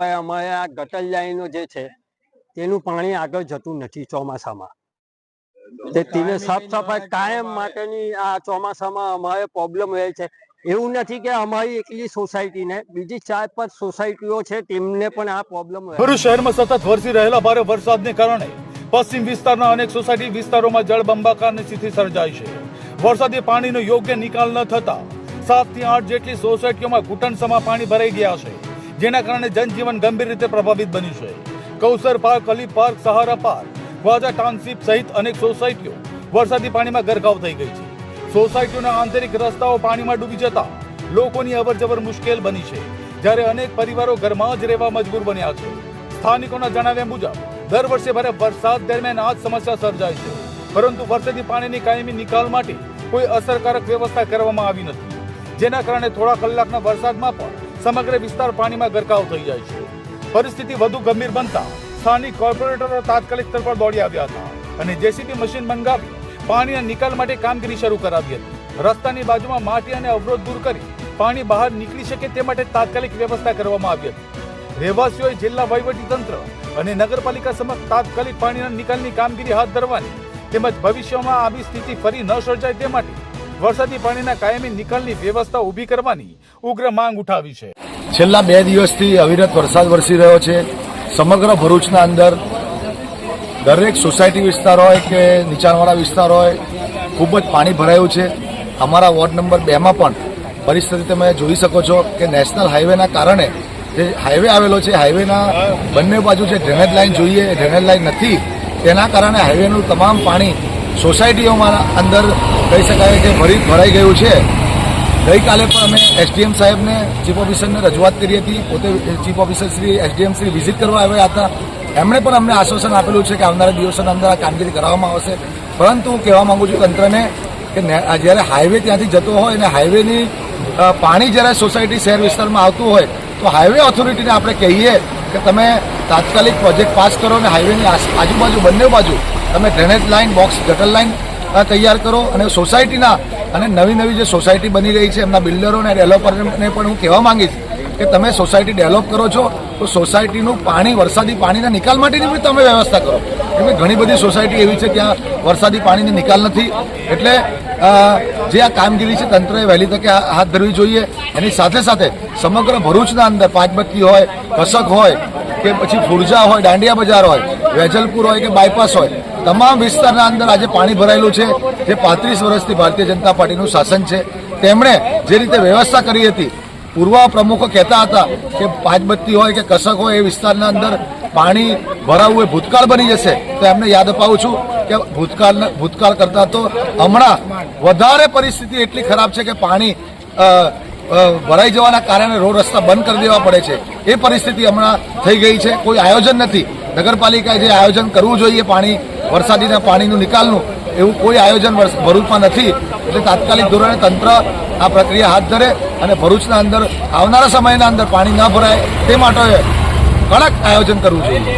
ભાઈ અમારે આ ગટર લાઈનો જે છે તેનું પાણી આગળ જતું નથી ચોમાસામાં. તેને સાફ સફાઈ કાયમ માટેની આ ચોમાસામાં અમારે પ્રોબ્લેમ રહે છે. એવું નથી કે અમારી એકલી સોસાયટીને, બીજી 4-5 સોસાયટીઓ છે તેમને પણ આ પ્રોબ્લેમ. ભરૂચ શહેરમાં સતત વરસી રહેલા ભારે વરસાદને કારણે પશ્ચિમ વિસ્તારના અનેક સોસાયટી વિસ્તારોમાં જળબંબાકારની સ્થિતિ સર્જાઈ છે. વરસાદી પાણીનો યોગ્ય નિકાલ ન થતા 7 થી 8 જેટલી સોસાયટીઓમાં ઘૂંટણસમાં પાણી ભરાઈ ગયા છે, જેના કારણે જનજીવન ગંભીર રીતે પ્રભાવિત બન્યું છે. કૌસર પાર્ક, અલી પાર્ક, સહારા પાર્ક, ખ્વાજા ટાઉનશીપ સહિત અનેક સોસાયટીઓ વરસાદી પાણીમાં ગરકાવ થઈ ગઈ છે. સોસાયટીઓના આંતરિક રસ્તાઓ પાણીમાં ડૂબી જતા લોકોની અવરજવર મુશ્કેલ બની છે, જ્યારે અનેક પરિવારો ઘરમાં જ રહેવા મજબૂર બન્યા છે. સ્થાનિકોના જણાવ્યા મુજબ દર વર્ષે ભારે વરસાદ દરમિયાન આ જ સમસ્યા સર્જાય છે, પરંતુ વરસાદી પાણીની કાયમી નિકાલ માટે કોઈ અસરકારક વ્યવસ્થા કરવામાં આવી નથી, જેના કારણે થોડા કલાકના વરસાદમાં પણ સમગ્ર વિસ્તાર પાણીમાં ગરકાવ થઈ જાય છે. પરિસ્થિતિ વધુ ગંભીર બનતા સ્થાનિક કોર્પોરેટરો તાત્કાલિક સ્થળ પર દોડી આવ્યા હતા અને જેસીબી મશીન મંગાવી પાણીના નિકાલ માટે કામગીરી શરૂ કરાવી હતી. રસ્તાની બાજુમાં માટી અને અવરોધ દૂર કરી પાણી બહાર નીકળી શકે તે માટે તાત્કાલિક વ્યવસ્થા કરવામાં આવી હતી. રહેવાસીઓએ જિલ્લા વહીવટીતંત્ર અને નગરપાલિકા સમક્ષ તાત્કાલિક પાણીના નિકાલની કામગીરી હાથ ધરવાની તેમજ ભવિષ્યમાં આવી સ્થિતિ ફરી ન સર્જાય તે માટે વરસાદી પાણીના કાયમી નિકાલની વ્યવસ્થા ઊભી કરવાની ઉગ્ર માંગ ઉઠાવી છે. છેલ્લા 2 દિવસથી અવિરત વરસાદ વરસી રહ્યો છે. સમગ્ર ભરૂચના અંદર દરેક સોસાયટી વિસ્તાર હોય કે નીચાણવાળા વિસ્તાર હોય, ખૂબ જ પાણી ભરાયું છે. અમારા વોર્ડ નંબર 2માં પણ પરિસ્થિતિ તમે જોઈ શકો છો કે નેશનલ હાઈવેના કારણે જે હાઈવે આવેલો છે, હાઈવેના બંને બાજુ જે ડ્રેનેજ લાઇન જોઈએ એ ડ્રેનેજ લાઇન નથી. તેના કારણે હાઈવેનું તમામ પાણી સોસાયટીઓમાં અંદર કહી શકાય કે ભરાઈ ગયું છે. ગઈકાલે પણ અમે એસડીએમ સાહેબને, ચીફ ઓફિસરને રજૂઆત કરી હતી. પોતે chief officer Shri, SDM Shri visit કરવા આવ્યા હતા. એમણે પણ અમને આશ્વાસન આપેલું છે કે આવનારા દિવસોના અંદર આ કામગીરી કરાવવામાં આવશે. પરંતુ હું કહેવા માંગુ છું તંત્રને કે જ્યારે હાઈવે ત્યાંથી જતો હોય અને હાઈવેની પાણી જ્યારે સોસાયટી શહેર વિસ્તારમાં આવતું હોય તો હાઈવે ઓથોરિટીને આપણે કહીએ કે તમે તાત્કાલિક પ્રોજેક્ટ પાસ કરો અને હાઈવેની આજુબાજુ બંને બાજુ તમે ડ્રેનેજ લાઇન, બોક્સ, ગટર લાઇન તૈયાર કરો. અને સોસાયટીના અને નવી જે સોસાયટી બની રહી છે એમના બિલ્ડરો અને ડેવલપરને પણ હું કહેવા માંગીશ કે તમે સોસાયટી ડેવલપ કરો છો તો સોસાયટીનું પાણી, વરસાદી પાણીના નિકાલ માટેની પણ તમે વ્યવસ્થા કરો. કેમ કે ઘણી બધી સોસાયટી એવી છે ત્યાં વરસાદી પાણીનો નિકાલ નથી. એટલે જે આ કામગીરી છે તંત્રએ વહેલી તકે હાથ ધરવી જોઈએ. એની સાથે સાથે સમગ્ર ભરૂચના અંદર પાંચબત્તી હોય, કસક હોય કે પછી ફુરજા હોય, દાંડિયા બજાર હોય, વેજલપુર હોય કે બાયપાસ હોય, તમામ વિસ્તારના અંદર આજે પાણી ભરાયેલું છે. જે 35 વર્ષથી ભારતીય જનતા પાર્ટીનું શાસન છે તેમણે જે રીતે વ્યવસ્થા કરી હતી, પૂર્વ પ્રમુખો કહેતા હતા કે પાંચબત્તી હોય કે કસક હોય એ વિસ્તારના અંદર પાણી ભરાવું એ ભૂતકાળ બની જશે. તો એમને યાદ અપાવું છું કે ભૂતકાળ કરતા તો હમણાં વધારે પરિસ્થિતિ એટલી ખરાબ છે કે પાણી ભરાઈ જવાના કારણે રોડ રસ્તા બંધ કરી દેવા પડે છે. એ પરિસ્થિતિ હમણાં થઈ ગઈ છે. કોઈ આયોજન નથી. નગરપાલિકાએ જે આયોજન કરવું જોઈએ વરસાદીના પાણીનું નિકાલનું, એવું કોઈ આયોજન ભરૂચમાં નથી. એટલે તાત્કાલિક ધોરણે તંત્ર આ પ્રક્રિયા હાથ ધરે અને ભરૂચના અંદર આવનારા સમયના અંદર પાણી ન ભરાય તે માટે કડક આયોજન કરવું જોઈએ.